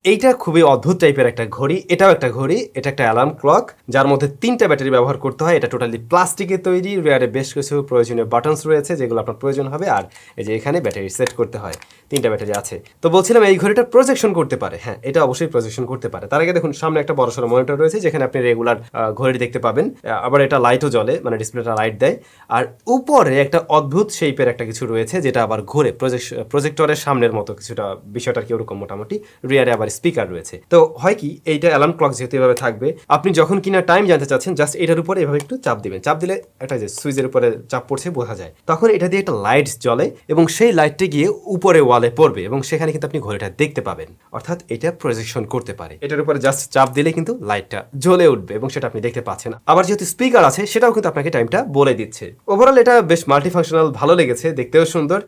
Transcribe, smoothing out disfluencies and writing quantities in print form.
এইটা খুবই অদ্ভুত টাইপের একটা ঘড়ি, এটাও একটা ঘড়ি, এটা একটা অ্যালার্ম ক্লক যার মধ্যে 3টা ব্যাটারি ব্যবহার করতে হয়। এটা টোটালি প্লাস্টিকের তৈরি, রেয়ারে বেশ কিছু প্রয়োজনীয় বাটনস রয়েছে যেগুলো আপনার প্রয়োজন হবে, আর এই যে এখানে ব্যাটারি সেট করতে হয়, 3টা ব্যাটারি আছে। তো বলছিলাম এই ঘড়িটা প্রজেকশন করতে পারে, হ্যাঁ এটা অবশ্যই প্রজেকশন করতে পারে। তার আগে দেখুন সামনে একটা বড়সড় মনিটর রয়েছে যেখানে আপনি রেগুলার ঘড়ি দেখতে পাবেন, আবার এটা লাইটও জ্বলে, মানে ডিসপ্লেটা লাইট দেয়। আর উপরে একটা অদ্ভুত শেপের একটা কিছু রয়েছে যেটা আবার ঘুরে প্রজেক্টরের সামনের মতো কিছুটা, বিষয়টা কি ওরকম মোটামুটি। রিয়ারে আবার স্পিকার রয়েছে। তো হয় কি, এইটা অ্যালার্ম ক্লক যেহেতু এভাবে থাকবে, আপনি যখন কিনা টাইম জানতে চাচ্ছেন জাস্ট এটার উপরে এভাবে একটু চাপ দিবেন, চাপ দিলে একটা যে সুইচের উপরে চাপ পড়ছে বোঝা যায়, তখন এটা দিয়ে একটা লাইট জ্বলে এবং সেই লাইটটা গিয়ে উপরে ওয়ালে পড়বে এবং সেখানে কিন্তু আপনি ঘড়িটা দেখতে পাবেন। অর্থাৎ এটা প্রজেকশন করতে পারে, এটার উপরে জাস্ট চাপ দিলে কিন্তু লাইটটা জ্বলে উঠবে এবং সেটা আপনি দেখতে পাচ্ছেন। আবার যেহেতু স্পিকার আছে সেটাও কিন্তু আপনাকে টাইমটা বলে দিচ্ছে। ওভারঅল এটা বেশ মাল্টি ফাংশনাল, ভালো লেগেছে, দেখতেও সুন্দর।